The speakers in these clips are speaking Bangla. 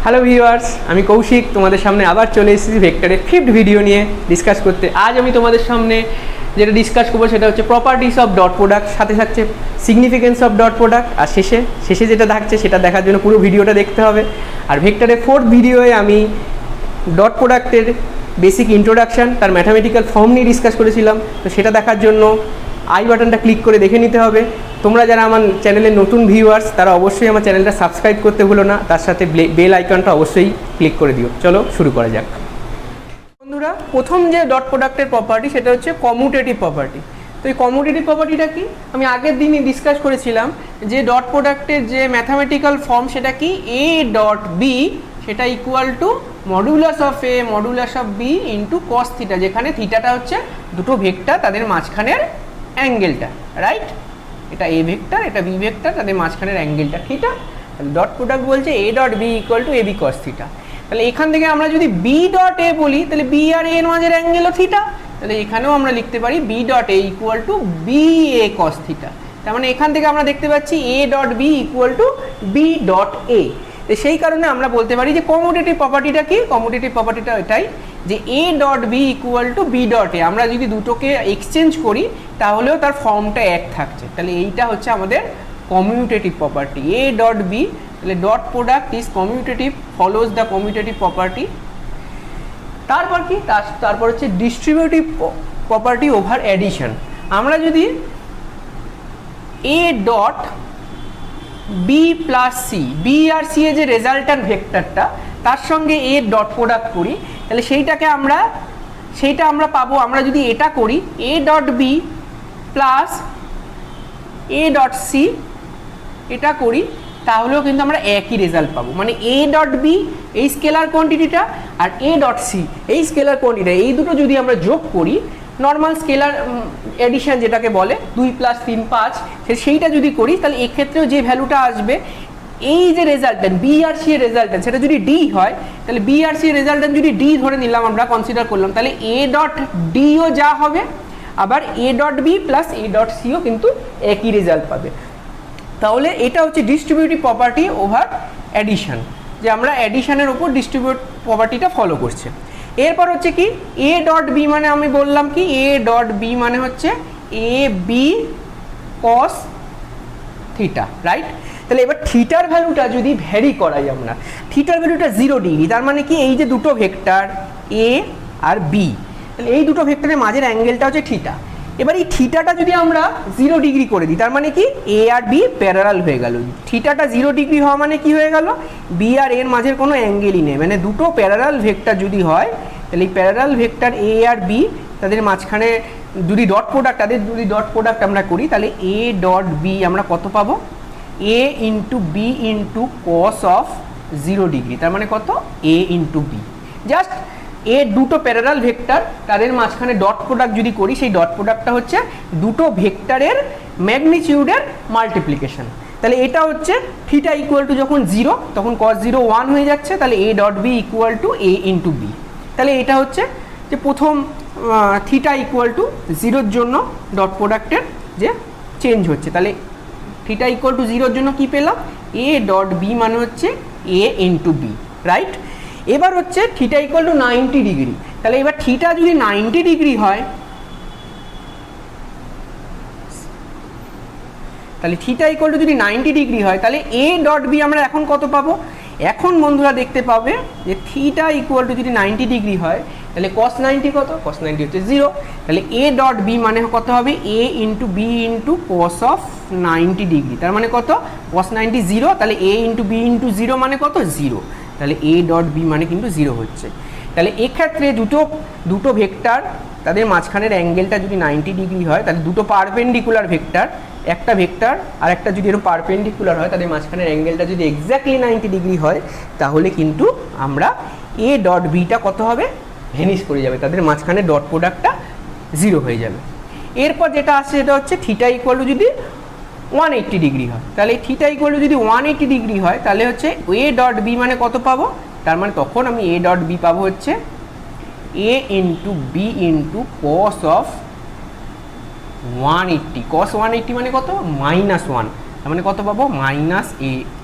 হ্যালো ভিউয়ার্স, আমি কৌশিক তোমাদের সামনে আবার চলে এসেছি ভেক্টরের ফিফথ ভিডিও নিয়ে ডিসকাস করতে। আজ আমি তোমাদের সামনে যেটা ডিসকাস করবো সেটা হচ্ছে প্রপার্টিস অফ ডট প্রোডাক্ট, সাথে থাকছে সিগনিফিকেন্স অফ ডট প্রোডাক্ট, আর শেষে যেটা থাকছে সেটা দেখার জন্য পুরো ভিডিওটা দেখতে হবে। আর ভেক্টরের ফোর্থ ভিডিওয়ে আমি ডট প্রোডাক্টের বেসিক ইন্ট্রোডাকশান, তার ম্যাথামেটিক্যাল ফর্ম নিয়ে ডিসকাস করেছিলাম। তো সেটা দেখার জন্য আই বাটনটা ক্লিক করে দেখে নিতে হবে। তোমরা যারা আমার চ্যানেলের নতুন ভিউয়ার্স তারা অবশ্যই আমার চ্যানেলটা সাবস্ক্রাইব করতে ভুলো না, তার সাথে বেল আইকনটা অবশ্যই ক্লিক করে দিও। চলো শুরু করা যাক। বন্ধুরা, প্রথম যে ডট প্রোডাক্টের প্রপার্টি সেটা হচ্ছে কমিউটেটিভ প্রপার্টি। তো এই কমিউটেটিভ প্রপার্টিটা কি, আমি আগের দিনই ডিসকাস করেছিলাম যে ডট প্রোডাক্টের যে ম্যাথামেটিক্যাল ফর্ম সেটা কি, এ ডট বি সেটা equal to modulus of A modulus of B into cos theta, যেখানে থিটাটা হচ্ছে দুটো ভেক্টর তাদের মাঝখানের অ্যাঙ্গেলটা, রাইট? এটা এ ভেক্টর, এটা বি ভেক্টর, তাদের মাঝখানের অ্যাঙ্গেলটা থিটা। তাহলে ডট প্রোডাক্ট বলছে A dot B equal to A B cos theta. তাহলে এখান থেকে আমরা যদি বি ডট এ বলি তাহলে বি আর এর মাঝের অ্যাঙ্গেলও থিটা। তাহলে এখানেও আমরা লিখতে পারি B dot A equal to B A cos theta. তার মানে এখান থেকে আমরা দেখতে পাচ্ছি A dot B equal to B dot A. তো সেই কারণে আমরা বলতে পারি যে কমিউটেটিভ প্রপার্টিটা কি, কমিউটেটিভ প্রপার্টিটা এটাই যে A dot B equal to B dot A. আমরা যদি দুটোকে এক্সচেঞ্জ করি তাহলেও তার ফর্মটা এক থাকছে। তাহলে এইটা হচ্ছে আমাদের commutative property a dot b. তাহলে dot product is commutative, follows the commutative property. তারপর কি, তারপর হচ্ছে ডিস্ট্রিবিউটিভ প্রপার্টি ওভার অ্যাডিশন। আমরা যদি A dot B plus C, B আর সি এর যে রেজাল্ট্যান্ট ভেক্টরটা তার সঙ্গে এ ডট প্রোডাক্ট করি তাহলে সেইটা আমরা পাবো। আমরা যদি এটা করি a dot B plus A dot c, এটা করি তাহলেও কিন্তু আমরা একই রেজাল্ট পাবো। মানে এ ডট বি এই স্কেলার কোয়ান্টিটিটা আর এ ডট সি এই স্কেলার কোয়ান্টিটি, এই দুটো যদি আমরা যোগ করি, নর্মাল স্কেলার এডিশন যেটাকে বলে 2 + 3 5, সেইটা যদি করি তাহলে এক্ষেত্রেও যে ভ্যালুটা আসবে, এই যে রেজাল্টেন্ট বি আর সি এর রেজাল্টেন্ট সেটা যদি ডি হয় তাহলে বি আর সি এর রেজাল্টেন্ট যদি ডি ধরে নিলাম, আমরা কনসিডার করলাম, তাহলে এ ডট ডিও যা হবে আবার A dot B plus A dot সিও কিন্তু একই রেজাল্ট পাবে। তাহলে এটা হচ্ছে ডিস্ট্রিবিউটিভ প্রপার্টি ওভার অ্যাডিশন, যে আমরা অ্যাডিশনের উপর ডিস্ট্রিবিউট প্রপার্টিটা ফলো করছে। এরপর হচ্ছে কি এ ডট বি, মানে আমি বললাম কি এ ডট বি মানে হচ্ছে A B cos theta, right? তাহলে এবার থিটার ভ্যালুটা যদি ভ্যারি করাই, আমরা থিটার ভ্যালুটা 0 ডিগ্রি, তার মানে কি এই যে দুটো ভেক্টর এ আর বি, তাহলে এই দুটো ভেক্টরের মাঝের অ্যাঙ্গেলটা হচ্ছে থিটা। এবার এই থিটাটা যদি আমরা 0 ডিগ্রি করে দিই তার মানে কি এ আর বি প্যারালাল হয়ে গেল। থিটাটা 0 ডিগ্রি হওয়া মানে কি হয়ে গেল, বি আর এর মাঝের কোনো অ্যাঙ্গেলই নেই। মানে দুটো প্যারালাল ভেক্টর যদি হয় তাহলে এই প্যারালাল ভেক্টর এ আর বি তাদের মাঝখানে যদি ডট প্রোডাক্ট আমরা করি তাহলে এ ডট বি আমরা কত পাবো, a into b into cos of 0 degree, তার মানে কত এ ইন্টু বি। জাস্ট এ দুটো প্যারালাল ভেক্টর তাদের মাঝখানে ডট প্রোডাক্ট যদি করি, সেই ডট প্রোডাক্টটা হচ্ছে দুটো ভেক্টরের ম্যাগনিটিউডের মাল্টিপ্লিকেশন। তাহলে এটা হচ্ছে থিটা ইকুয়াল টু যখন 0 তখন cos 0 1 হয়ে যাচ্ছে, তাহলে A dot B equal to A into B. তাহলে এটা হচ্ছে যে প্রথম থিটা ইকুয়াল টু 0-র জন্য ডট প্রোডাক্টের যে চেঞ্জ হচ্ছে। তাহলে থিটা ইকুয়াল টু 0-র জন্য কি পেলাম, এ ডট বি মানে হচ্ছে এ ইন্টু বি, রাইট? এবার হচ্ছে থিটা ইকুয়াল টু 90 ডিগ্রি। তাহলে এবার থিটা যদি 90 ডিগ্রি হয় তাহলে থিটা ইকুয়াল টু যদি 90 ডিগ্রি হয় তাহলে এ ডট বি আমরা এখন কত পাবো, এখন বন্ধুরা দেখতে পাবে যে থিটা ইকুয়াল টু যদি 90 ডিগ্রি হয় তাহলে cos 90 কত, cos 90 হচ্ছে 0। তাহলে এ ডট বি মানে কত হবে, a into b into cos of 90 degree, তার মানে কত cos 90 0। তাহলে এ ইন্টু বি ইন্টু 0 মানে কত 0, তাহলে এ ডট বি মানে কিন্তু 0 হচ্ছে। তাহলে এক্ষেত্রে দুটো ভেক্টর তাদের মাঝখানের অ্যাঙ্গেলটা যদি 90 ডিগ্রি হয় তাহলে দুটো পারপেন্ডিকুলার ভেক্টর, একটা ভেক্টর আর একটা যদি এরকম পারপেন্ডিকুলার হয় তাদের মাঝখানের অ্যাঙ্গেলটা যদি এক্স্যাক্টলি 90 ডিগ্রি হয় তাহলে কিন্তু আমরা এ ডট বিটা কত হবে, ভ্যানিশ করে যাবে, তাদের মাঝখানে ডট প্রোডাক্টটা 0 হয়ে যাবে। এরপর যেটা আসছে সেটা হচ্ছে থিটা ইকুয়াল টু যদি 180 ডিগ্রি হয়, তাহলে থিটা ইকুয়াল টু যদি 180 ডিগ্রি হয় তাহলে হচ্ছে এ ডট বি মানে কত পাবো, তার মানে তখন আমি এ ডট বি পাবো হচ্ছে a into b into cos of 180, cos 180 মানে কত -1, তার মানে কত পাবো -a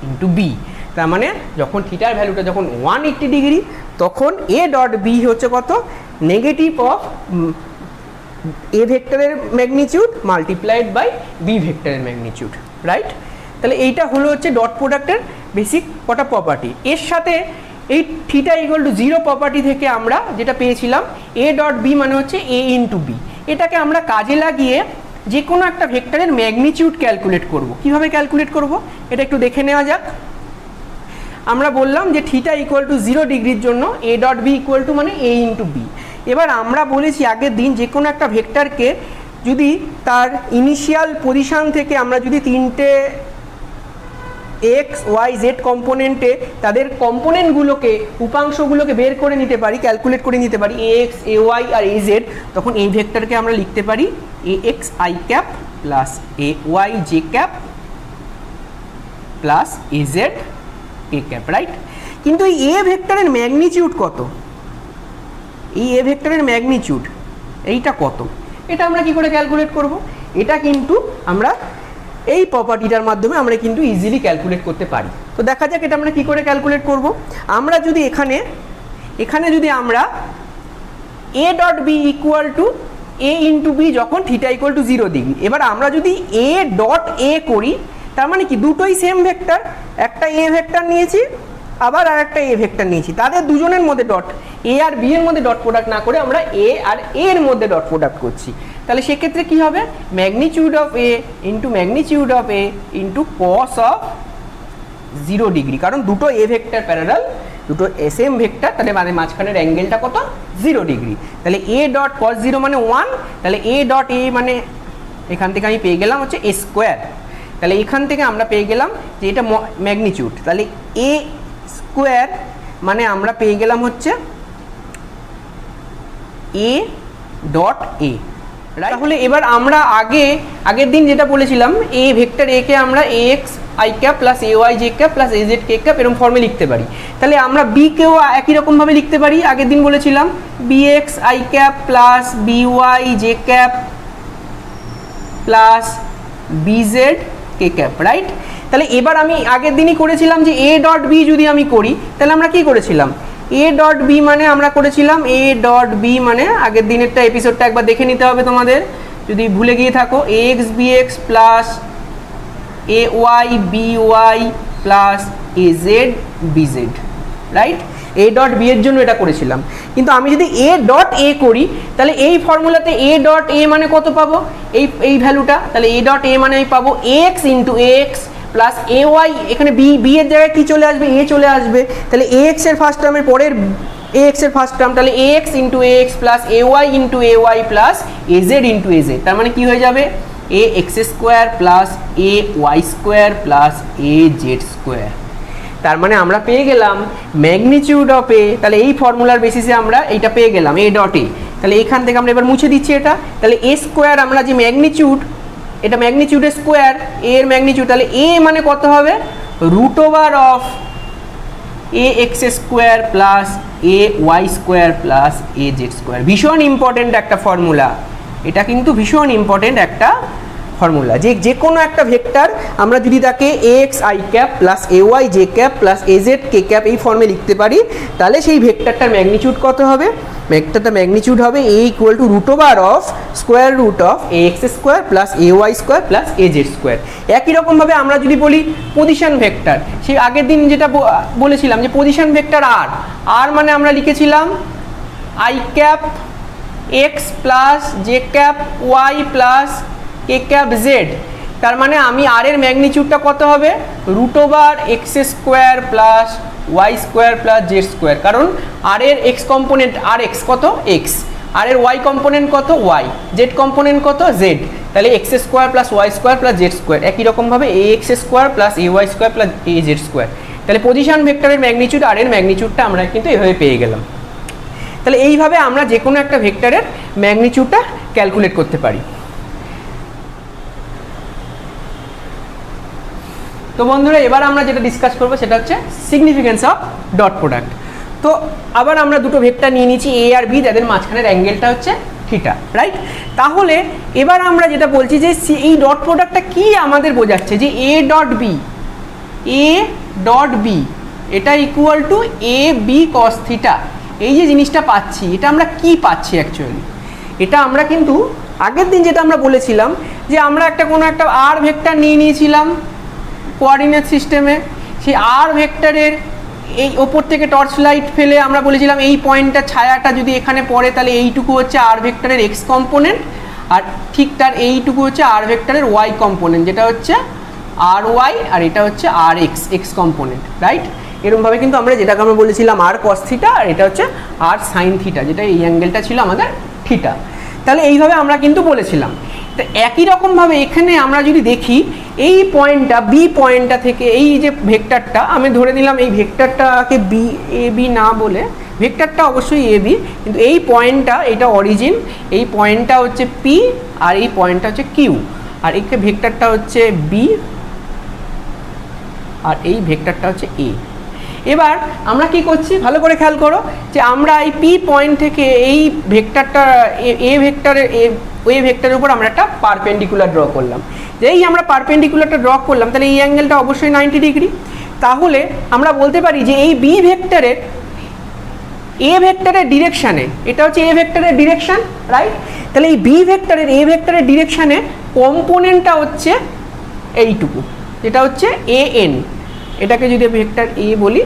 ইন্টু বি। তার মানে যখন থিটার ভ্যালুটা যখন 180 ডিগ্রি তখন এ ডট বি হচ্ছে কত, নেগেটিভ অফ এ ভেক্টরের ম্যাগনিটিউড মাল্টিপ্লাইড বাই বি ভেক্টরের ম্যাগনিটিউড, রাইট? তাহলে এইটা হলো হচ্ছে ডট প্রোডাক্টের বেসিক কটা প্রপার্টি। এর সাথে এই থিটা ইকুয়াল টু 0 প্রপার্টি থেকে আমরা যেটা পেয়েছিলাম এ ডট বি মানে হচ্ছে এ ইন্টু বি, এটাকে আমরা কাজে লাগিয়ে যে কোনো একটা ভেক্টরের ম্যাগনিটিউড ক্যালকুলেট করব। কিভাবে ক্যালকুলেট করব এটা একটু দেখে নেওয়া যাক। আমরা বললাম যে থিটা ইকুয়াল টু 0 ডিগ্রির জন্য A dot B equal to মানে এ ইন্টু বি। এবার আমরা বলেছি আগের দিন যে কোনো একটা ভেক্টরকে যদি তার ইনিশিয়াল পজিশন থেকে আমরা যদি তিনটে এক্স ওয়াই জেড কম্পোনেন্টে তাদের কম্পোনেন্টগুলোকে উপাংশগুলোকে বের করে নিতে পারি, ক্যালকুলেট করে নিতে পারি এ এক্স এ ওয়াই আর এ জেড, তখন এই ভেক্টরকে আমরা লিখতে পারি a x I cap plus A y J cap plus A z a cap, right? কিন্তু এই এ ভেক্টরের ম্যাগনিটিউড কত, এই এ ভেক্টরের ম্যাগনিটিউড এইটা কত, এটা আমরা কি করে ক্যালকুলেট করব? এটা কিন্তু আমরা এই প্রপার্টিটার মাধ্যমে আমরা কিন্তু ইজিলি ক্যালকুলেট করতে পারি। তো দেখা যাক এটা আমরা কি করে ক্যালকুলেট করব। আমরা যদি এখানে যদি আমরা A dot B equal to A into B যখন থিটা ইকুয়াল টু 0 ডিগ্রি, এবার আমরা যদি এ ডট এ করি তার মানে কি দুটোই সেম ভেক্টর, একটা এ ভেক্টর নিয়েছি আবার আর একটা এ ভেক্টর নিয়েছি, তাদের দুজনের মধ্যে ডট এ আর বি এর মধ্যে ডট প্রোডাক্ট না করে আমরা এ আর এর মধ্যে ডট প্রোডাক্ট করছি। তাহলে সেক্ষেত্রে কি হবে, magnitude of A into magnitude of A into cos of 0 degree, কারণ দুটো এ ভেক্টর প্যারালাল, দুটো সেম ভেক্টর, তাহলে মানে মাঝখানের অ্যাঙ্গেলটা কত 0 ডিগ্রি। তাহলে এ ডট কস 0 মানে 1, তাহলে এ ডট এ মানে এখান থেকে আমি পেয়ে গেলাম হচ্ছে এ স্কোয়ার। তাহলে এখান থেকে আমরা পেয়ে গেলাম যে এটা ম্যাগনিটিউড, তাহলে এ স্কোয়ার মানে আমরা পেয়ে গেলাম হচ্ছে এ ডট এ, রাইট? তাহলে এবার আমরা আগের দিন যেটা বলেছিলাম এ ভেক্টর এ কে আমরা a x I cap plus A y J cap plus A z K cap এরকম ফর্মে লিখতে পারি। তাহলে আমরা বি কেও একই রকমভাবে লিখতে পারি, আগের দিন বলেছিলাম B X I cap plus B Y J cap plus B Z K cap, right? তাহলে এবার আমি আগের দিনই করেছিলাম যে এ ডট বি যদি আমি করি তাহলে আমরা কি করেছিলাম, এ ডট বি মানে আমরা করেছিলাম এ ডট বি মানে আগের দিনেরটা এপিসোডটা একবার দেখে নিতে হবে তোমাদের যদি ভুলে গিয়ে থাকো, a x b x plus A y b y plus A z b z, right? A dot b এর জন্য এটা করেছিলাম। কিন্তু আমি যদি এ ডট এ করি তাহলে এই ফর্মুলাতে এ ডট এ মানে কত পাবো, এই ভ্যালুটা, তাহলে এ ডট এ মানে আমি পাবো x into x plus A Y, এখানে বি এর জায়গায় কি চলে আসবে, এ চলে আসবে, তাহলে এ এক্স এর ফার্স্ট টার্মের পরের এ এক্স এর ফার্স্ট টার্ম, তাহলে a x into a x plus A y into a y plus A z into a z, তার মানে কি হয়ে যাবে a x square plus A Y square plus A Z square. তার মানে আমরা পেয়ে গেলাম ম্যাগনিটিউড অফ এ, তাহলে এই ফর্মুলার বেসিসে আমরা এইটা পেয়ে গেলাম এ ডট এ। তাহলে এখান থেকে আমরা এবার মুছে দিচ্ছি এটা, তাহলে এ স্কোয়ার আমরা যে ম্যাগনিটিউড, এটা ম্যাগনিটিউডের স্কোয়ার, এর ম্যাগনিটিউড, তাহলে এ মানে কত হবে root over of A x square plus A Y square plus A Z square. ভীষণ ইম্পর্টেন্ট একটা ফর্মুলা, এটা কিন্তু ভীষণ ইম্পর্টেন্ট একটা ফর্মুলা, যে কোনো একটা ভেক্টর আমরা যদি তাকে a x I cap plus A y J cap plus A z K cap এই ফর্মে লিখতে পারি, তাহলে সেই ভেক্টরটার ম্যাগনিটিউড কত হবে, ভেক্টরটার ম্যাগনিটিউড হবে A equal to root over of square root of A x square plus A Y square plus A Z square. একই রকমভাবে আমরা যদি বলি পজিশন ভেক্টর, সেই আগের দিন যেটা বলেছিলাম যে পজিশন ভেক্টর আর মানে আমরা লিখেছিলাম i cap x plus j cap y plus k cap z, তার মানে আমি আর এর ম্যাগনিটিউডটা কত হবে root over x square plus y square plus z square, কারণ আর এর এক্স কম্পোনেন্ট আর এক্স কত এক্স, আর এর ওয়াই কম্পোনেন্ট কত ওয়াই, জেড কম্পোনেন্ট কত জেড, তাহলে x square plus y square plus z square. একই রকমভাবে A x square plus A Y square plus A Z square, তাহলে পজিশন ভেক্টরের ম্যাগনিটিউড আর এর ম্যাগনিটিউডটা আমরা কিন্তু এভাবে পেয়ে গেলাম। তাহলে এইভাবে আমরা যে কোনো একটা ভেক্টরের ম্যাগনিটিউডটা ক্যালকুলেট করতে পারি। তো বন্ধুরা এবার আমরা যেটা ডিসকাস করবো সেটা হচ্ছে সিগনিফিকেন্স অফ ডট প্রোডাক্ট। তো আবার আমরা দুটো ভেক্টর নিয়ে নিচ্ছি এ আর বি, যাদের মাঝখানের অ্যাঙ্গেলটা হচ্ছে থিটা, রাইট? তাহলে এবার আমরা যেটা বলছি যে এই ডট প্রোডাক্টটা কি আমাদের বোঝাচ্ছে, যে A dot B A dot B এটা equal to A B cos theta. এই যে জিনিসটা পাচ্ছি এটা আমরা কি পাচ্ছি অ্যাকচুয়ালি, এটা আমরা কিন্তু আগের দিন যেটা আমরা বলেছিলাম যে আমরা কোনো একটা আর ভেক্টর নিয়ে নিয়েছিলাম কোঅর্ডিনেট সিস্টেমে, সেই আর ভেক্টরের এই ওপর থেকে টর্চ লাইট ফেলে আমরা বলেছিলাম এই পয়েন্টটা ছায়াটা যদি এখানে পড়ে তাহলে এইটুকু হচ্ছে আর ভেক্টরের এক্স কম্পোনেন্ট, আর ঠিক তার এইটুকু হচ্ছে আর ভেক্টরের ওয়াই কম্পোনেন্ট, যেটা হচ্ছে আর ওয়াই, আর এটা হচ্ছে আর এক্স এক্স কম্পোনেন্ট, রাইট? এরকমভাবে কিন্তু আমরা যেটাকে আমরা বলেছিলাম আর কস থিটা, আর এটা হচ্ছে আর সাইন থিটা, যেটা এই অ্যাঙ্গেলটা ছিল আমাদের থিটা। তাহলে এইভাবে আমরা কিন্তু বলেছিলাম। তো একই রকমভাবে এখানে আমরা যদি দেখি এই পয়েন্টটা বি পয়েন্টটা থেকে এই যে ভেক্টরটা আমি ধরে নিলাম, এই ভেক্টরটাকে বি এ বি না বলে ভেক্টরটা অবশ্যই এ বি, কিন্তু এই পয়েন্টটা এটা অরিজিন, এই পয়েন্টটা হচ্ছে পি আর এই পয়েন্টটা হচ্ছে কিউ, আর এই ভেক্টরটা হচ্ছে বি আর এই ভেক্টরটা হচ্ছে এ। এবার আমরা কি করছি ভালো করে খেয়াল করো যে আমরা এই পি পয়েন্ট থেকে এই ভেক্টরটা এ ভেক্টরের ওই ভেক্টরের উপর আমরা একটা পারপেন্ডিকুলার ড্র করলাম। যেই আমরা পারপেন্ডিকুলারটা ড্র করলাম তাহলে এই অ্যাঙ্গেলটা অবশ্যই 90 ডিগ্রি। তাহলে আমরা বলতে পারি যে এই বি ভেক্টরের এ ভেক্টরের ডিরেকশানে, এটা হচ্ছে এ ভেক্টরের ডিরেকশান, রাইট? তাহলে এই বি ভেক্টরের এ ভেক্টরের ডিরেকশানে কম্পোনেন্টটা হচ্ছে এইটুকু, যেটা হচ্ছে এ এন। এটাকে যদি ভেক্টর এ বলি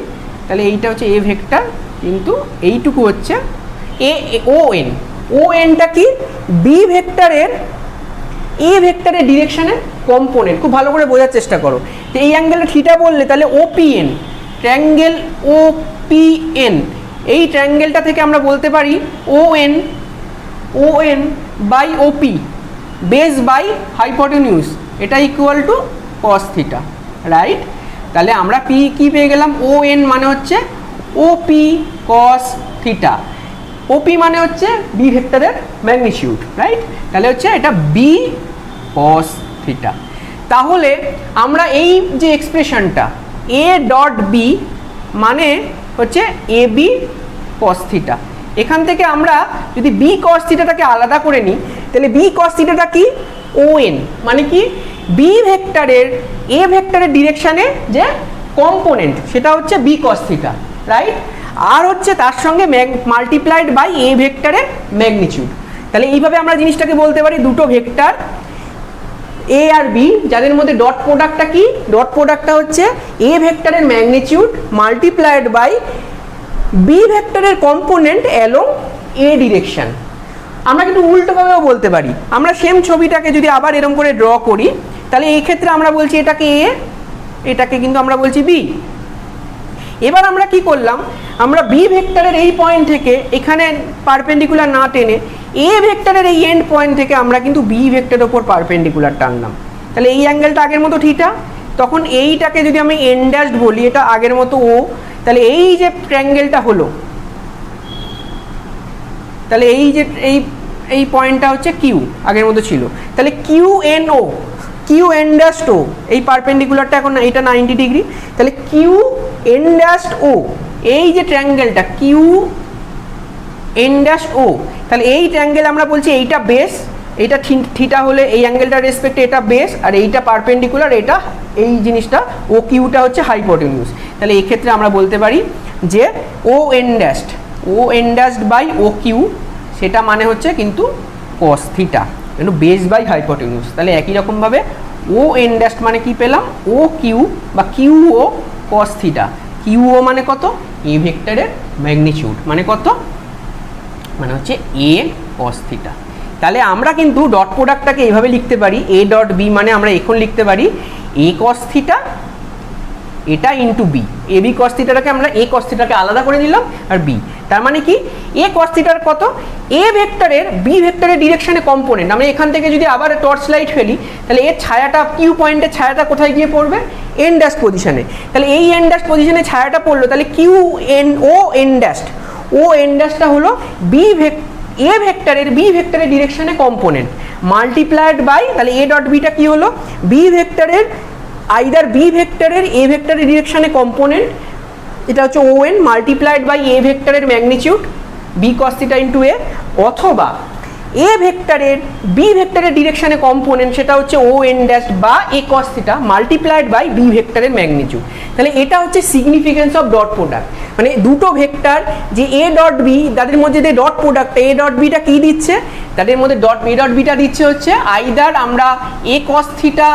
তাহলে এইটা হচ্ছে এ ভেক্টর, কিন্তু এইটুকু হচ্ছে এ ও এন। ও এনটা কি বি ভেক্টরের এ ভেক্টরের ডিরেকশানের কম্পোনেন্ট। খুব ভালো করে বোঝার চেষ্টা করো যে এই অ্যাঙ্গেলটা থিটা বললে তাহলে ওপিএন, ট্রায়াঙ্গেল ওপিএন, এই ট্রায়াঙ্গেলটা থেকে আমরা বলতে পারি O N by OP base by hypotenuse, এটা equal to cos theta, right? তাহলে আমরা পি কি পেয়ে গেলাম, ও এন মানে হচ্ছে ওপি কস থিটা, ওপি মানে হচ্ছে বি ভেক্টরের ম্যাগনিটিউড, রাইট? তাহলে হচ্ছে এটা বি কস থিটা। তাহলে আমরা এই যে এক্সপ্রেশনটা এ ডট বি মানে হচ্ছে এ বি কস থিটা, এখান থেকে আমরা যদি বি কস থিটাটাকে আলাদা করে নিই তাহলে বি কস থিটাটা কি ও এন মানে কি বি ভেক্টরের এ ভেক্টরের ডিরেকশানে যে কম্পোনেন্ট সেটা হচ্ছে বি কস থিটা, রাইট? আর হচ্ছে তার সঙ্গে মাল্টিপ্লাইড বাই এ ভেক্টরের ম্যাগনিটিউড। তাহলে এইভাবে আমরা জিনিসটাকে বলতে পারি দুটো ভেক্টর এ আর বি যাদের মধ্যে ডট প্রোডাক্টটা কি, ডট প্রোডাক্টটা হচ্ছে এ ভেক্টরের ম্যাগনিটিউড মাল্টিপ্লাইড বাই বি ভেক্টরের কম্পোনেন্ট অ্যালং এ ডিরেকশন। আমরা কিন্তু উল্টোভাবেও বলতে পারি, আমরা সেম ছবিটাকে যদি আবার এরকম করে ড্র করি তাহলে এই ক্ষেত্রে আমরা বলছি এটাকে এ, এটাকে কিন্তু আমরা বলছি বি। এবার আমরা কি করলাম, আমরা বি ভেক্টরের এই পয়েন্ট থেকে এখানে পারপেন্ডিকুলার না টেনে এ ভেক্টরের এই এন্ড পয়েন্ট থেকে আমরা কিন্তু বি ভেক্টরের ওপর পারপেন্ডিকুলার টানলাম। তাহলে এই অ্যাঙ্গেলটা আগের মতো থিটা, তখন এইটাকে যদি আমি এন ড্যাশড বলি এটা আগের মতো ও, তাহলে এই যে ট্রায়াঙ্গেলটা হলো তাহলে এই যে এই পয়েন্টটা হচ্ছে কিউ আগের মতো ছিল, তাহলে Q N O, Q N dashed O, এই পারপেন্ডিকুলারটা এখন এটা 90 ডিগ্রি, তাহলে কিউ এন ড্যাশড ও, এই যে ট্রায়াঙ্গেলটা কিউ এন ড্যাশ ও, তাহলে এই ট্রায়াঙ্গেল আমরা বলছি এইটা বেস, এইটা থিটা হলে এই অ্যাঙ্গেলটার রেসপেক্টে এটা বেস, আর এইটা পারপেন্ডিকুলার, এটা এই জিনিসটা ও কিউটা হচ্ছে হাইপোটেনিউস। তাহলে এই ক্ষেত্রে আমরা বলতে পারি যে O N dashed by O Q সেটা মানে হচ্ছে কিন্তু কস থিটা, কিন্তু বেস বাই হাইপোটেনিউস। তাহলে একই রকমভাবে ও এন ড্যাশ মানে কি পেলাম, ও কিউ বা Q O cos theta, Q O মানে কত, এ ভেক্টরের ম্যাগনিটিউড মানে কত, মানে হচ্ছে এ কস থিটা। তাহলে আমরা কিন্তু ডট প্রোডাক্টটাকে এইভাবে লিখতে পারি, এ ডট বি মানে আমরা এখন লিখতে পারি এ কস থিটা এটা ইন্টু বি, এ বি কস থিটাটাকে আমরা এ কস থিটাকে আলাদা করে দিলাম আর বি, তার মানে কি এ কস থিটার কত, এ ভেক্টরের বি ভেক্টরের ডিরেকশনে কম্পোনেন্ট। আমরা এখান থেকে যদি আবার টর্চ লাইট ফেলি তাহলে এর ছায়াটা কিউ পয়েন্টের ছায়াটা কোথায় গিয়ে পড়বে, এন ড্যাশ পজিশনে, তাহলে এই এন ড্যাশ পজিশনে ছায়াটা পড়লো, তাহলে Q N O N dashed, O N ড্যাশটা হলো এ ভেক্টরের বি ভেক্টরের ডিরেকশনে কম্পোনেন্ট মাল্টিপ্লাইড বাই, তাহলে এ ডট বিটা কি হলো বি ভেক্টরের আইদার বি ভেক্টরের এ ভেক্টরের ডিরেকশনে কম্পোনেন্ট, এটা হচ্ছে O N multiplied by A ভেক্টরের magnitude B cos theta into A, অথবা এ ভেক্টরের বি ভেক্টরের ডিরেকশনে কম্পোনেন্ট সেটা হচ্ছে ও এন ড্যাশ বা A cos theta multiplied by B ভেক্টরের ম্যাগনিটিউড। তাহলে এটা হচ্ছে সিগনিফিকেন্স অফ ডট প্রোডাক্ট, মানে দুটো ভেক্টর যে এ ডট বি তাদের মধ্যে যে ডট প্রোডাক্ট এ ডট বিটা কী দিচ্ছে, তাদের মধ্যে এ ডট বিটা দিচ্ছে হচ্ছে আইদার আমরা এ কস থিটা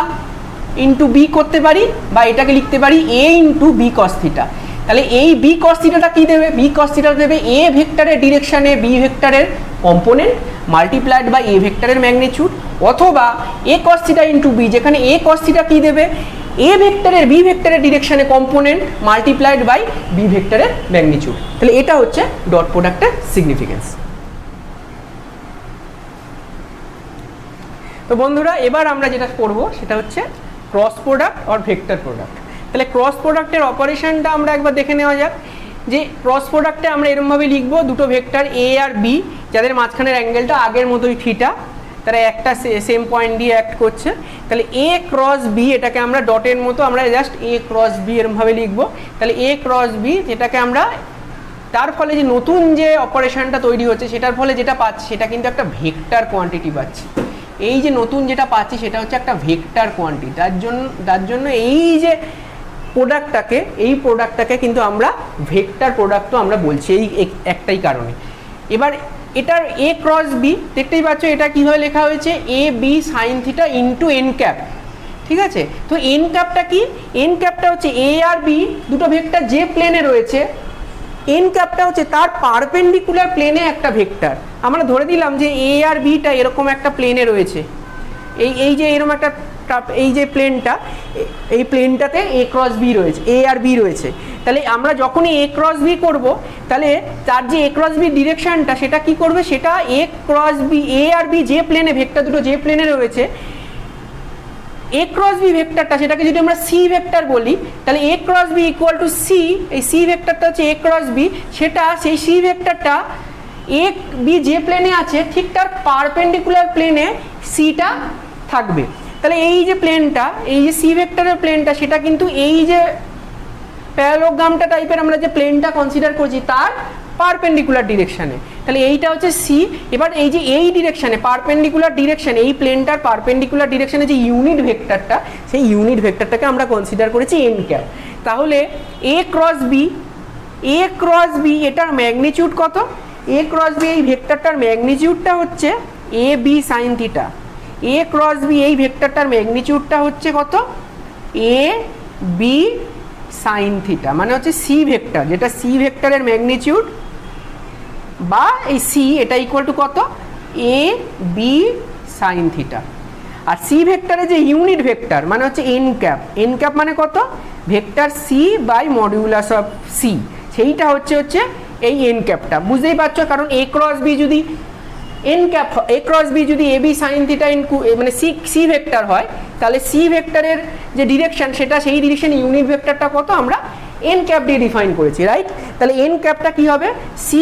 ইন্টু বি করতে পারি বা এটাকে লিখতে পারি এ ইন্টু বি কস থিটা। তাহলে এই বি কস থিটাটা কী দেবে, বি কস থিটা দেবে এ ভেক্টরের ডিরেকশনে বি ভেক্টরের কম্পোনেন্ট মাল্টিপ্লাইড বাই এ ভেক্টরের ম্যাগনিটিউড, অথবা এ কস থিটা ইন্টু বি, যেখানে এ কস থিটা কী দেবে এ ভেক্টরের বি ভেক্টরের ডিরেকশনে কম্পোনেন্ট মাল্টিপ্লাইড বাই বি ভেক্টরের ম্যাগনিটিউড। তাহলে এটা হচ্ছে ডট প্রোডাক্টের সিগনিফিকেন্স। তো বন্ধুরা এবার আমরা যেটা পড়বো সেটা হচ্ছে ক্রস প্রোডাক্ট আর ভেক্টর প্রোডাক্ট। তাহলে ক্রস প্রোডাক্টের অপারেশনটা আমরা একবার দেখে নেওয়া যাক, যে ক্রস প্রোডাক্টে আমরা এরকমভাবে লিখবো দুটো ভেক্টর এ আর বি যাদের মাঝখানের অ্যাঙ্গেলটা আগের মতোই থিটা, তারা একটা সেম পয়েন্ট দিয়ে অ্যাক্ট করছে। তাহলে এ ক্রস বি এটাকে আমরা ডটের মতো আমরা জাস্ট এ ক্রস বি এরকমভাবে লিখবো। তাহলে এ ক্রস বি যেটাকে আমরা তার ফলে যে নতুন যে অপারেশনটা তৈরি হচ্ছে সেটার ফলে যেটা পাচ্ছি সেটা কিন্তু একটা ভেক্টর কোয়ান্টিটি পাচ্ছি। এই যে নতুন যেটা পাচ্ছি সেটা হচ্ছে একটা ভেক্টর কোয়ান্টিটি, তার জন্য এই যে প্রোডাক্টটাকে কিন্তু আমরা ভেক্টর প্রোডাক্টও আমরা বলছি এই একটাই কারণে। এবার এটার এ ক্রস বি দেখতেই পাচ্ছ এটা কীভাবে লেখা হয়েছে A B sine theta into N cap, ঠিক আছে। তো এন ক্যাপটা কি, এন ক্যাপটা হচ্ছে এ আর বি দুটো ভেক্টর যে প্লেনে রয়েছে, এন ক্যাপটা হচ্ছে তার পারপেন্ডিকুলার প্লেনে একটা ভেক্টর। আমরা ধরে দিলাম যে এ আর বিটা এরকম একটা প্লেনে রয়েছে, এই যে এরকম একটা এই যে প্লেনটা, এই প্লেনটাতে এ ক্রস বি রয়েছে, এ আর বি রয়েছে। তাহলে আমরা যখনই এ ক্রস বি করবো তাহলে তার যে এ ক্রস বি ডিরেকশনটা সেটা কি করবে, সেটা এ cross B A R B যে প্লেনে ভেক্টর দুটো যে প্লেনে রয়েছে এ ক্রস বি ভেক্টরটা সেটাকে যদি আমরা সি ভেক্টর বলি তাহলে A cross B equal to C, এই সি ভেক্টরটা হচ্ছে এ ক্রস বি, সেটা সেই সি ভেক্টরটা এ বি যে প্লেনে আছে ঠিক তার পারপেন্ডিকুলার প্লেনে সিটা থাকবে। তাহলে এই যে প্লেনটা, এই যে সি ভেক্টরের প্লেনটা সেটা কিন্তু এই যে প্যারালোগ্রামটা টাইপের আমরা যে প্লেনটা কনসিডার করছি তার পারপেন্ডিকুলার ডিরেকশানে। তাহলে এইটা হচ্ছে সি। এবার এই যে এই ডিরেকশানে পারপেন্ডিকুলার ডিরেকশানে এই প্লেনটার পারপেন্ডিকুলার ডিরেকশানে যে ইউনিট ভেক্টরটা সেই ইউনিট ভেক্টরটাকে আমরা কনসিডার করেছি এন ক্যাপ। তাহলে এ ক্রস বি এটার ম্যাগনিটিউড কত, এ ক্রস বি এই ভেক্টরটার ম্যাগনিটিউডটা হচ্ছে A B sine theta, A cross B এই ভেক্টরটার ম্যাগনিটিউডটা হচ্ছে কত এ বি সাইন থিটা, মানে হচ্ছে সি ভেক্টর, যেটা সি ভেক্টরের ম্যাগনিটিউড বা এই সি এটা ইকুয়াল টু কত A B sine theta. R C ভেক্টরের যে ইউনিট ভেক্টর মানে হচ্ছে এন ক্যাপ মানে কত vector C by modulus of C, সেইটা হচ্ছে এই এন ক্যাপটা। বুঝতেই পারছো, কারণ এ ক্রস বি যদি N cap A cross B যদি এ বি সাইন থিটা মানে সি ভেক্টর হয় তাহলে সি ভেক্টরের যে ডিরেকশন সেটা সেই ডিরেকশন ইউনিট ভেক্টরটা কত আমরা এন ক্যাপ দিয়ে ডিফাইন করেছি, রাইট। তাহলে এন ক্যাপটা কি হবে সি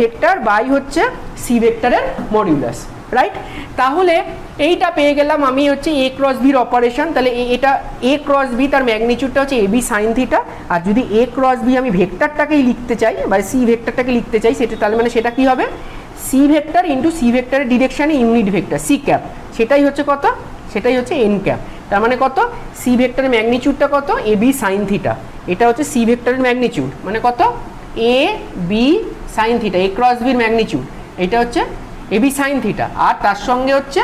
ভেক্টর বাই হচ্ছে সি ভেক্টরের মডিউলাস, রাইট। তাহলে এইটা পেয়ে গেলাম আমি হচ্ছে এ ক্রস বির অপারেশন। তাহলে এটা এ ক্রস বি তার ম্যাগনিটিউডটা হচ্ছে এ বি সাইন থিটা। আর যদি এ ক্রস বি আমি ভেক্টরটাকেই লিখতে চাই বা সি ভেক্টরটাকে লিখতে চাই সেটা তাহলে মানে সেটা কি হবে সি ভেক্টর ইন্টু সি ভেক্টরের ডিরেকশানে ইউনিট ভেক্টর সি ক্যাপ, সেটাই হচ্ছে কত সেটাই হচ্ছে এন ক্যাপ। তার মানে কত সি ভেক্টরের ম্যাগনিটিউডটা কত এ বি সাইন থিটা, এটা হচ্ছে সি ভেক্টরের ম্যাগনিটিউড মানে কত A B sine theta, A cross বির ম্যাগনিটিউড এটা হচ্ছে এ বি সাইন থিটা। আর তার সঙ্গে হচ্ছে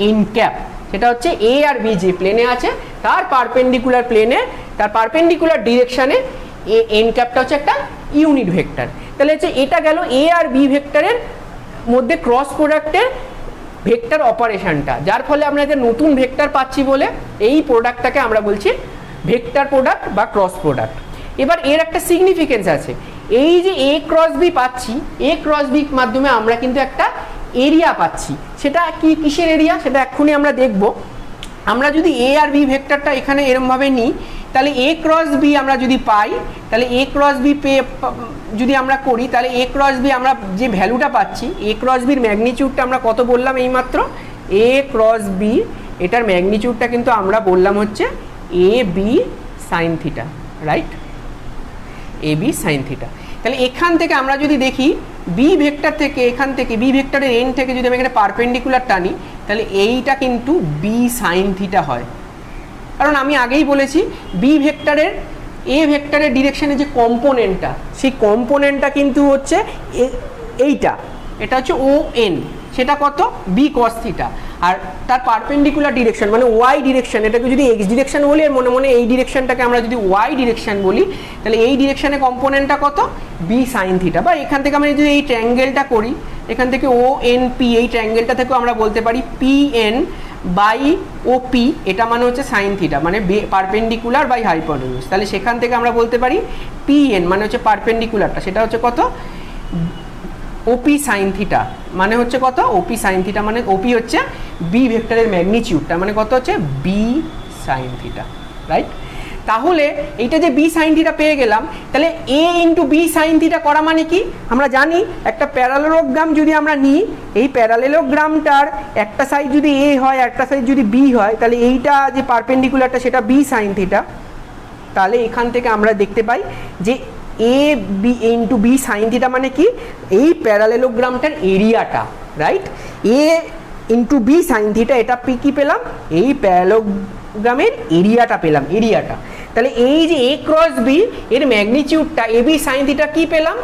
এন ক্যাপ, সেটা হচ্ছে এ আর বি যে প্লেনে আছে তার পারপেন্ডিকুলার প্লেনে তার পারপেন্ডিকুলার ডিরেকশানে এন ক্যাপটা হচ্ছে একটা ইউনিট ভেক্টর। তাহলে হচ্ছে এটা গেল এ আর বি ভেক্টরের মধ্যে ক্রস প্রোডাক্টের ভেক্টর অপারেশনটা, যার ফলে আমরা যে নতুন ভেক্টর পাচ্ছি বলে এই প্রোডাক্টটাকে আমরা বলছি ভেক্টর প্রোডাক্ট বা ক্রস প্রোডাক্ট। এবার এর একটা সিগনিফিকেন্স আছে, এই যে এ ক্রস বি পাচ্ছি এ ক্রস বি মাধ্যমে আমরা কিন্তু একটা এরিয়া পাচ্ছি, সেটা কি কিসের এরিয়া সেটা এক্ষুনি আমরা দেখব। আমরা যদি এ আর বি ভেক্টরটা এখানে এরমভাবে নিই তাহলে এ ক্রস বি আমরা যদি পাই তাহলে এ ক্রস বি যদি আমরা করি তাহলে এ ক্রস বি আমরা যে ভ্যালুটা পাচ্ছি এ ক্রস বির ম্যাগনিটিউডটা আমরা কত বললাম এইমাত্র এ ক্রস বি এটার ম্যাগনিটিউডটা কিন্তু আমরা বললাম হচ্ছে A B sine theta, right, A B sine theta. তাহলে এখান থেকে আমরা যদি দেখি বি ভেক্টর থেকে, এখান থেকে বি ভেক্টরের এন থেকে যদি আমি এখানে পারপেন্ডিকুলার টানি, তাহলে এইটা কিন্তু বি সাইন থিটা হয়। কারণ আমি আগেই বলেছি বি ভেক্টরের এ ভেক্টরের ডিরেকশনে যে কম্পোনেন্টটা, সেই কম্পোনেন্টটা কিন্তু হচ্ছে এইটা, এটা হচ্ছে ও এন, সেটা কত বি কস থিটা। আর তার পারপেন্ডিকুলার ডিরেকশন মানে ওয়াই ডিরেকশন, এটাকে যদি এক্স ডিরেকশন বলি আর মনে মনে এই ডিরেকশনটাকে আমরা যদি ওয়াই ডিরেকশন বলি, তাহলে এই ডিরেকশনে কম্পোনেন্টটা কত বি সাইন থিটা। বা এখান থেকে আমরা যদি এই ট্রায়াঙ্গেলটা করি, এখান থেকে ও এন পি, এই ট্রায়াঙ্গেলটা থেকেও আমরা বলতে পারি P N by O P, এটা মানে হচ্ছে সাইন থিটা, মানে পারপেন্ডিকুলার বাই হাইপোটেনিউজ। তাহলে সেখান থেকে আমরা বলতে পারি পি এন মানে হচ্ছে পারপেন্ডিকুলারটা, সেটা হচ্ছে কত ওপি সাইন থিটা, মানে হচ্ছে কত ওপি সাইন থিটা, মানে ওপি হচ্ছে বি ভেক্টরের ম্যাগনিটিউডটা, মানে কত হচ্ছে বি সাইন থিটা, রাইট। তাহলে এইটা যে বি সাইন থিটা পেয়ে গেলাম, তাহলে এ ইন্টু বি সাইন থিটা করা মানে কি আমরা জানি, একটা প্যারালেলোগ্রাম যদি আমরা নিই, এই প্যারালেলোগ্রামটার একটা সাইড যদি এ হয় একটা সাইড যদি বি হয়, তাহলে এইটা যে পারপেন্ডিকুলারটা সেটা বি সাইন থিটা। তাহলে এখান থেকে আমরা দেখতে পাই যে A B into B sine theta মানে কি এই প্যারালেলোগ্রামটার এরিয়াটা, right. A into B sine theta, এটা কি পেলাম, এই প্যারালেলোগ্রামের এরিয়াটা পেলাম, এরিয়াটা। তাহলে এই যে এ ক্রস বি এর ম্যাগনিটিউডটা এ বি সাইন থিটা কি পেলাম,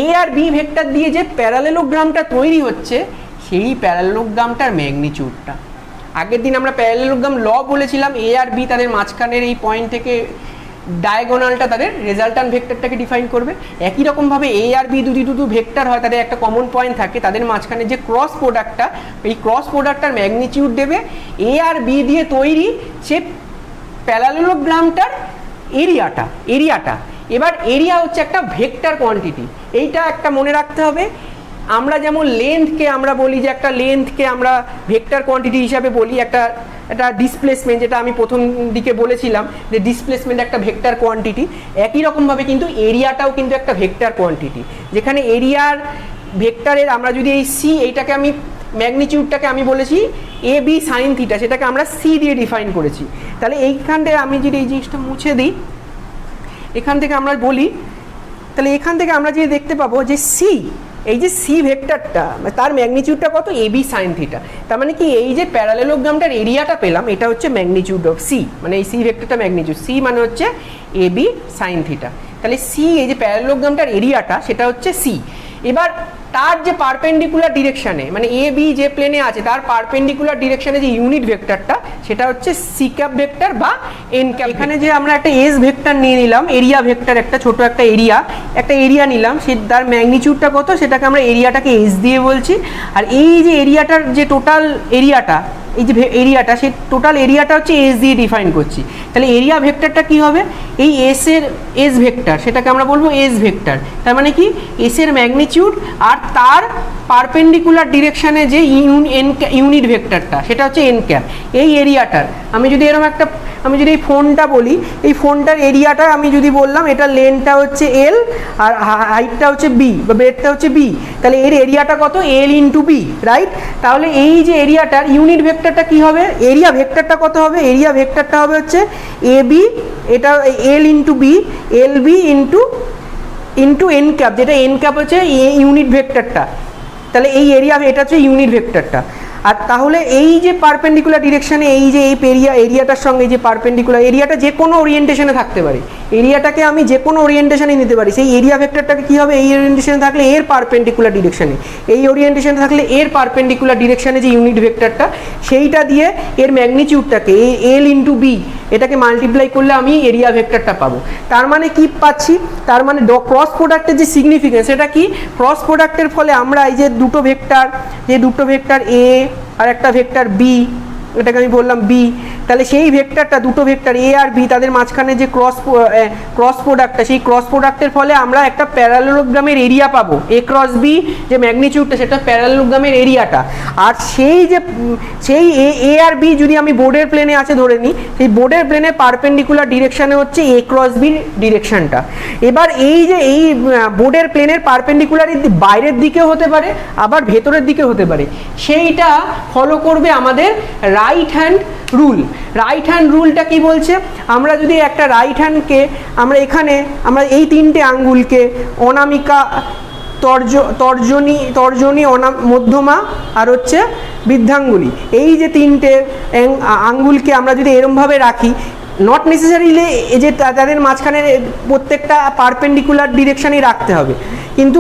এ আর বি ভেক্টর দিয়ে যে প্যারালেলোগ্রামটা তৈরি হচ্ছে সেই প্যারালেলোগ্রামটার ম্যাগনিটিউডটা। আগের দিন আমরা প্যারালেলোগ্রাম ল বলেছিলাম, এ আর বি তাদের মাঝখানের এই পয়েন্ট থেকে ডায়াগোনালটা তাদের রেজাল্ট্যান্ট ভেক্টরটাকে ডিফাইন করবে। একই রকমভাবে এ আর বি দুটো ভেক্টর হয়, তাদের একটা কমন পয়েন্ট থাকে, তাদের মাঝখানে যে ক্রস প্রোডাক্টটা, এই ক্রস প্রোডাক্টটার ম্যাগনিটিউড দেবে এ আর বি দিয়ে তৈরি সে প্যারালেলোগ্রামটার এরিয়াটা। এবার এরিয়া হচ্ছে একটা ভেক্টর কোয়ান্টিটি, এইটা একটা মনে রাখতে হবে। আমরা যেমন লেন্থকে আমরা বলি যে একটা লেন্থকে আমরা ভেক্টর কোয়ান্টিটি হিসাবে বলি, একটা ডিসপ্লেসমেন্ট, যেটা আমি প্রথম দিকে বলেছিলাম যে ডিসপ্লেসমেন্ট একটা ভেক্টর কোয়ান্টিটি, একই রকমভাবে কিন্তু এরিয়াটাও কিন্তু একটা ভেক্টর কোয়ান্টিটি, যেখানে এরিয়ার ভেক্টরের আমরা যদি এই সি, এইটাকে আমি ম্যাগনিটিউডটাকে আমি বলেছি এ বি সাইন থিটা, সেটাকে আমরা সি দিয়ে ডিফাইন করেছি। তাহলে এইখানটায় আমি যদি এই জিনিসটা মুছে দিই, এখান থেকে আমরা বলি, তাহলে এখান থেকে আমরা যদি দেখতে পাবো যে সি, এই যে সি ভেক্টরটা তার ম্যাগনিটিউডটা কত এ বি সাইন থিটা। তার মানে কি এই যে প্যারালেলোগ্রামটার এরিয়াটা পেলাম, এটা হচ্ছে ম্যাগনিটিউড অফ সি, মানে এই সি ভেক্টরটা ম্যাগনিটিউড, সি মানে হচ্ছে এ বি সাইন থিটা। তাহলে সি এই যে প্যারালেলোগ্রামটার এরিয়াটা সেটা হচ্ছে সি। এবার তার যে পারপেন্ডিকুলার ডিরেকশনে মানে এ বি যে প্লেনে আছে তার পারপেন্ডিকুলার ডিরেকশনে যে ইউনিট ভেক্টরটা সেটা হচ্ছে সি ক্যাপ ভেক্টর বা এন ক্যাপ। এখানে যে আমরা একটা এস ভেক্টর নিয়ে নিলাম, এরিয়া ভেক্টর, একটা ছোট একটা এরিয়া নিলাম, সে তার ম্যাগনিটিউডটা কত সেটাকে আমরা এরিয়াটাকে এস দিয়ে বলছি। আর এই যে এরিয়াটার যে টোটাল এরিয়াটা, এই যে এরিয়াটা, সেই টোটাল এরিয়াটা হচ্ছে এস দিয়ে ডিফাইন করছি। তাহলে এরিয়া ভেক্টরটা কি হবে, এই এস ভেক্টর সেটাকে আমরা বলবো এস ভেক্টর। তার মানে কি এস এর ম্যাগনিটিউড আর তার পারপেন্ডিকুলার ডিরেকশনে যে ইউনিট ভেক্টরটা সেটা হচ্ছে এন ক্যাপ। এই এরিয়াটার আমি যদি এরকম একটা, আমি যদি এই ফোনটা বলি, এই ফোনটার এরিয়াটা আমি যদি বললাম এটা লেন্থটা হচ্ছে এল আর হাইটটা হচ্ছে বি বা ব্রেডটা হচ্ছে বি, তাহলে এর এরিয়াটা কত এল ইন্টু বি, রাইট। তাহলে এই যে এরিয়াটার ইউনিট ভেক্টরটা কি হবে, এরিয়া ভেক্টরটা কত হবে, এরিয়া ভেক্টরটা হবে হচ্ছে এ বি, এটা L into B, L B into N cap, যেটা এন ক্যাপ হচ্ছে ইউনিট ভেক্টরটা। তাহলে এই এরিয়া, এটা হচ্ছে ইউনিট ভেক্টরটা। আর তাহলে এই যে পারপেন্ডিকুলার ডিরেকশনে এই যে এই এরিয়াটার সঙ্গে যে পারপেন্ডিকুলার এরিয়াটা যে কোনো ওরিয়েন্টেশনে থাকতে পারে, এরিয়াটাকে আমি যে কোনো ওরিয়েন্টেশনে নিতে পারি, সেই এরিয়া ভেক্টরটাকে কী হবে, এই ওরিয়েন্টেশনে থাকলে এর পারপেন্ডিকুলার ডিরেকশনে, এই ওরিয়েন্টেশনে থাকলে এর পারপেন্ডিকুলার ডিরেকশনে যে ইউনিট ভেক্টরটা সেইটা দিয়ে এর ম্যাগনিটিউডটাকে এই এল ইন্টু বি এটাকে মাল্টিপ্লাই করলে আমি এরিয়া ভেক্টরটা পাবো। তার মানে কি পাচ্ছি, তার মানে ক্রস প্রোডাক্টের যে সিগনিফিকেন্স এটা কি, ক্রস প্রোডাক্টের ফলে আমরা এই যে দুটো ভেক্টর এ আর একটা ভেক্টর বি, এটাকে আমি বললাম বি, তাহলে সেই ভেক্টরটা দুটো ভেক্টর এ আর বি তাদের মাঝখানে যে ক্রস প্রোডাক্টটা, সেই ক্রস প্রোডাক্টের ফলে আমরা একটা প্যারালেলোগ্রামের এরিয়া পাবো, এ ক্রস বি যে ম্যাগনিটিউডটা সেটা প্যারালেলোগ্রামের এরিয়াটা। আর সেই এ আর বি যদি আমি বোর্ডের প্লেনে আছে ধরে নিই, সেই বোর্ডের প্লেনে পারপেন্ডিকুলার ডিরেকশানে হচ্ছে এ ক্রস বির ডিরেকশানটা। এবার এই যে এই বোর্ডের প্লেনের পারপেন্ডিকুলার বাইরের দিকেও হতে পারে আবার ভেতরের দিকে হতে পারে, সেইটা ফলো করবে আমাদের right hand rule. Right hand রুলটা কি বলছে, আমরা যদি একটা রাইট হ্যান্ডকে আমরা এখানে আমরা এই তিনটে আঙ্গুলকে অনামিকা, তর্জনী মধ্যমা আর হচ্ছে বৃদ্ধাঙ্গুলি, এই যে তিনটে আঙ্গুলকে আমরা যদি এরমভাবে রাখি, নট নেসেসারিলি এই যে তাদের মাঝখানে প্রত্যেকটা পারপেন্ডিকুলার ডিরেকশানেই রাখতে হবে, কিন্তু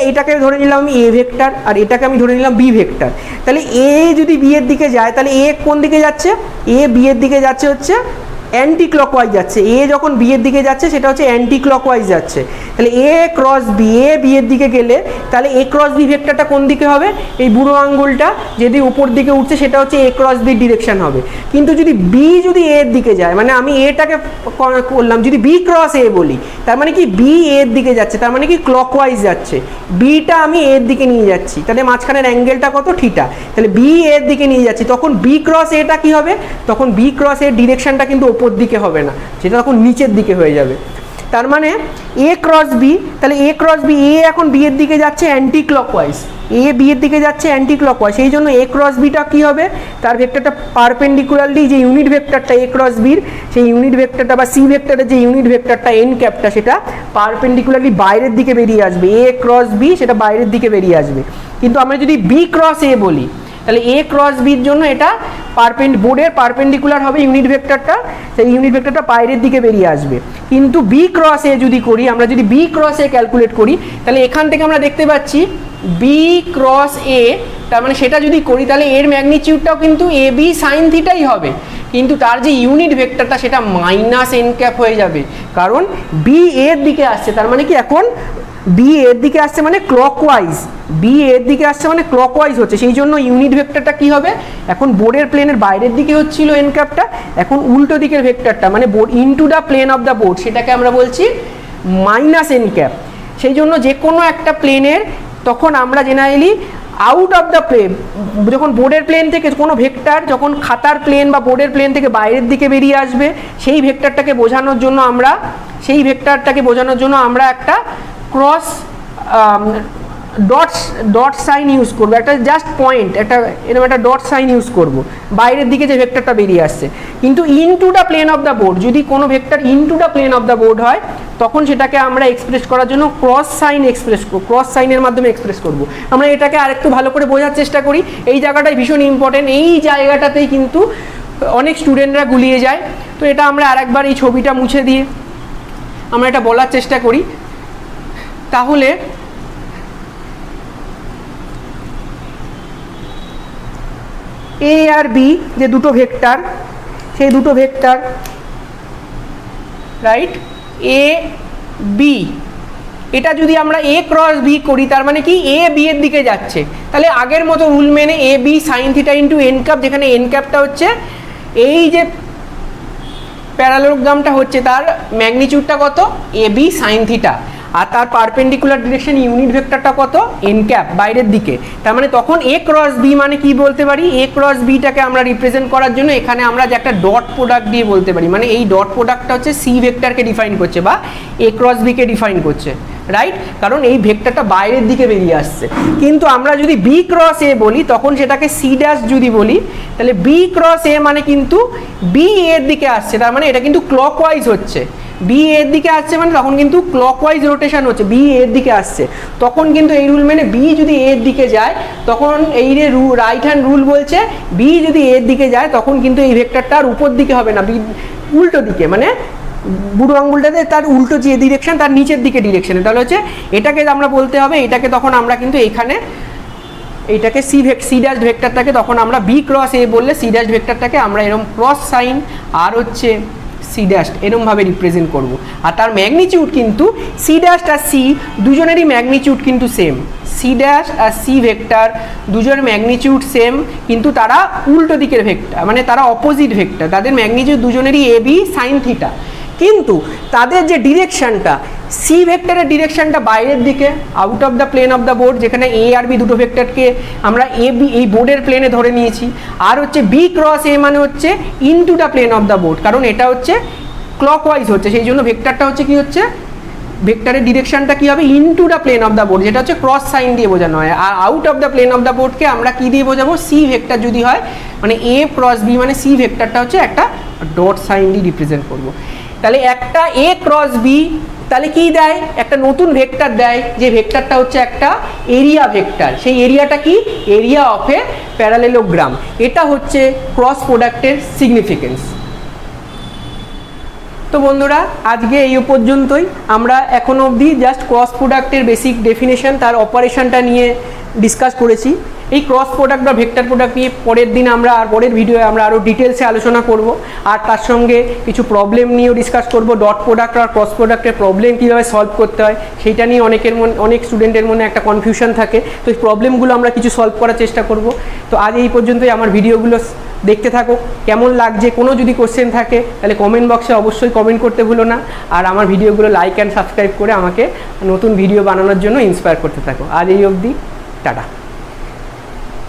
এটাকে ধরে নিলাম আমি এ ভেক্টর আর এটাকে আমি ধরে নিলাম বি ভেক্টর। তাহলে এ যদি বি এর দিকে যায় তাহলে এ কোন দিকে যাচ্ছে, এ বি এর দিকে যাচ্ছে হচ্ছে অ্যান্টি ক্লকওয়াইজ যাচ্ছে। এ যখন বি এর দিকে যাচ্ছে সেটা হচ্ছে অ্যান্টি ক্লকওয়াইজ যাচ্ছে। তাহলে A cross B, A B এর দিকে গেলে তাহলে এ ক্রস বি ভেক্টরটা কোন দিকে হবে, এই বুড়ো আঙ্গুলটা যদি উপর দিকে উঠছে সেটা হচ্ছে এ ক্রস বি ডিরেকশন হবে। কিন্তু যদি বি যদি এর দিকে যায়, মানে আমি এটাকে করলাম যদি বি ক্রস এ বলি, তার মানে কি বি এর দিকে যাচ্ছে, তার মানে কি ক্লকওয়াইজ যাচ্ছে, বিটা আমি এর দিকে নিয়ে যাচ্ছি, তাহলে মাঝখানের অ্যাঙ্গেলটা কত, থিটা। তাহলে বি এর দিকে নিয়ে যাচ্ছি, তখন বি ক্রস এটা কি হবে, তখন বি ক্রস এর ডিরেকশনটা কিন্তু ওপর দিকে হবে না, সেটা তখন নিচের দিকে হয়ে যাবে। তার মানে এ ক্রস বি, তাহলে এ ক্রস বি, এ এখন বি এর দিকে যাচ্ছে অ্যান্টি ক্লকওয়াইজ, এ বি এর দিকে যাচ্ছে অ্যান্টি ক্লকওয়াইজ, সেই জন্য এ ক্রস বিটা কী হবে, তার ভেক্টরটা পারপেন্ডিকুলারলি যে ইউনিট ভেক্টরটা এ ক্রস বির, সেই ইউনিট ভেক্টরটা বা সি ভেক্টরের যে ইউনিট ভেক্টরটা এন ক্যাপটা সেটা পারপেন্ডিকুলারলি বাইরের দিকে বেরিয়ে আসবে, এ ক্রস বি সেটা বাইরের দিকে বেরিয়ে আসবে। কিন্তু আমরা যদি বি ক্রস এ বলি তাহলে এ ক্রস বির জন্য এটা বোর্ডের পারপেন্ডিকুলার হবে ইউনিট ভেক্টরটা, সেই ইউনিট ভেক্টরটা বাইরের দিকে বেরিয়ে আসবে। কিন্তু বি ক্রস এ যদি করি, আমরা যদি বি ক্রস এ ক্যালকুলেট করি তাহলে এখান থেকে আমরা দেখতে পাচ্ছি বি ক্রস এ, তার মানে সেটা যদি করি তাহলে এর ম্যাগনিটিউডটাও কিন্তু এ বি সাইন থিটাই হবে, কিন্তু তার যে ইউনিট ভেক্টরটা সেটা মাইনাস এন ক্যাপ হয়ে যাবে, কারণ বি এর দিকে আসছে, তার মানে কি এখন বি এর দিকে আসছে মানে ক্লকওয়াইজ, বি এর দিকে আসছে মানে ক্লকওয়াইজ হচ্ছে, সেই জন্য ইউনিট ভেক্টরটা কি হবে, এখন বোর্ডের প্লেনের বাইরের দিকে হচ্ছিল এন ক্যাপটা, এখন উল্টো দিকের ভেক্টরটা মানে board into the plane of the board সেটাকে আমরা বলছি মাইনাস এন ক্যাপ। সেই জন্য যে কোনো একটা প্লেনের তখন আমরা generally out of the plane, যখন বোর্ডের প্লেন থেকে কোনো ভেক্টর যখন খাতার প্লেন বা বোর্ডের প্লেন থেকে বাইরের দিকে বেরিয়ে আসবে, সেই ভেক্টরটাকে বোঝানোর জন্য আমরা একটা ক্রস ডট সাইন ইউজ করবো, একটা জাস্ট পয়েন্ট, এরকম একটা ডট সাইন ইউজ করব বাইরের দিকে যে ভেক্টরটা বেরিয়ে আসছে। কিন্তু into the plane of the board, যদি কোনো vector into the plane of the board হয় তখন সেটাকে আমরা এক্সপ্রেস করার জন্য ক্রস সাইনের মাধ্যমে এক্সপ্রেস করব। আমরা এটাকে আরেকটু ভালো করে বোঝার চেষ্টা করি, এই জায়গাটাই ভীষণ ইম্পর্টেন্ট, এই জায়গাটাতেই কিন্তু অনেক স্টুডেন্টরা গুলিয়ে যায়। তো এটা আমরা আরেকবার এই ছবিটা মুছে দিয়ে আমরা এটা বলার চেষ্টা করি। তাহলে এ আর বি যে দুটো ভেক্টর, সেই দুটো ভেক্টর রাইট এ বি, এটা যদি আমরা এ ক্রস বি করি তার মানে কি এ বি এর দিকে যাচ্ছে, তাহলে আগের মতো রুল মেনে A B sine theta into N cap, যেখানে এন ক্যাপটা হচ্ছে এই যে প্যারালোগ্রামটা হচ্ছে তার ম্যাগনিটিউডটা কত এ বি সাইন থিটা, আর তার পারপেন্ডিকুলার ডিরেকশন ইউনিট ভেক্টরটা কত এন ক্যাপ বাইরের দিকে। তার মানে তখন এ ক্রস বি মানে কি বলতে পারি, এ ক্রস বিটাকে আমরা রিপ্রেজেন্ট করার জন্য এখানে আমরা যে একটা ডট প্রোডাক্ট দিয়ে বলতে পারি, মানে এই ডট প্রোডাক্টটা হচ্ছে সি ভেক্টরকে ডিফাইন করছে বা এ ক্রস বিকে ডিফাইন করছে, রাইট, কারণ এই ভেক্টরটা বাইরের দিকে বেরিয়ে আসছে। কিন্তু আমরা যদি বি ক্রস এ বলি তখন সেটাকে সি ড্যাশ যদি বলি, তাহলে বি ক্রস এ মানে কিন্তু বি এর দিকে আসছে, তার মানে এটা কিন্তু ক্লকওয়াইজ হচ্ছে, বি এর দিকে আসছে মানে তখন কিন্তু ক্লকওয়াইজ রোটেশন হচ্ছে, বি এর দিকে আসছে, তখন কিন্তু এই রুল মেনে বি যদি এর দিকে যায় তখন এই যে রাইট হ্যান্ড রুল বলছে বি যদি এর দিকে যায় তখন কিন্তু এই ভেক্টরটা আর উপর দিকে হবে না, উল্টো দিকে, মানে বুড়ো আঙ্গুলটাতে তার উল্টো যে ডিরেকশন তার নিচের দিকে ডিরেকশনে, তাহলে হচ্ছে এটাকে আমরা বলতে হবে, এটাকে তখন আমরা কিন্তু এখানে এইটাকে সি ড্যাশ ভেক্টরটাকে তখন আমরা বি ক্রস এ বললে সি ড্যাশ ভেক্টরটাকে আমরা এরকম ক্রস সাইন আর হচ্ছে সি ড্যাশ এরমভাবে রিপ্রেজেন্ট করব। আর তার ম্যাগনিটিউড কিন্তু সি ড্যাশ আর সি দুজনেরই ম্যাগনিটিউড কিন্তু সেম, সি ড্যাশ আর সি ভেক্টর দুজনের ম্যাগনিটিউড সেম, কিন্তু তারা উল্টো দিকের ভেক্টর, মানে তারা অপোজিট ভেক্টর, তাদের ম্যাগনিটিউড দুজনেরই এ বি সাইন থিটা, কিন্তু তাদের যে ডিরেকশনটা সি ভেক্টরের ডিরেকশনটা বাইরের দিকে out of the plane of the board, যেখানে এ আর বি দুটো ভেক্টরকে আমরা এ বি এই বোর্ডের প্লেনে ধরে নিয়েছি, আর হচ্ছে বি ক্রস এ মানে হচ্ছে into the plane of the board, কারণ এটা হচ্ছে ক্লকওয়াইজ হচ্ছে, সেই জন্য ভেক্টরটা হচ্ছে কি হচ্ছে ভেক্টরের ডিরেকশনটা কী হবে, into the plane of the board, যেটা হচ্ছে ক্রস সাইন দিয়ে বোঝানো হয়। আর out of the plane of the বোর্ডকে আমরা কী দিয়ে বোঝাবো, সি ভেক্টর যদি হয়, মানে এ ক্রস বি, মানে সি ভেক্টরটা হচ্ছে একটা ডট সাইন দিয়ে রিপ্রেজেন্ট করব। তাহলে একটা এ ক্রস বি তাহলে কি দেয়, একটা নতুন ভেক্টর দেয়, যে ভেক্টরটা হচ্ছে একটা এরিয়া ভেক্টর। সেই এরিয়াটা কি, এরিয়া অফ এ প্যারালেলোগ্রাম। এটা হচ্ছে ক্রস প্রোডাক্টের সিগনিফিকেন্স। তো বন্ধুরা আজকে এই পর্যন্তই। আমরা এখনো অবধি জাস্ট ক্রস প্রোডাক্টের বেসিক ডেফিনেশন, তার অপারেশনটা নিয়ে ডিসকাস করেছি। এই ক্রস প্রোডাক্ট বা ভেক্টর প্রোডাক্ট নিয়ে পরের দিন আমরা আর পরের ভিডিওয়ে আমরা আরও ডিটেলসে আলোচনা করব। আর তার সঙ্গে কিছু প্রবলেম নিয়েও ডিসকাস করব, ডট প্রোডাক্ট আর ক্রস প্রোডাক্টের প্রবলেম কীভাবে সলভ করতে হয় সেইটা নিয়ে অনেক স্টুডেন্টের মনে একটা কনফিউশন থাকে। তো এই প্রবলেমগুলো আমরা কিছু সলভ করার চেষ্টা করব। তো আজ এই পর্যন্তই। আমার ভিডিওগুলো দেখতে থাকো, কেমন লাগছে, কোনো যদি কোশ্চেন থাকে তাহলে কমেন্ট বক্সে অবশ্যই কমেন্ট করতে ভুলো না। আর আমার ভিডিওগুলো লাইক অ্যান্ড সাবস্ক্রাইব করে আমাকে নতুন ভিডিও বানানোর জন্য ইন্সপায়ার করতে থাকো। আজ এই অবধি, টাটা।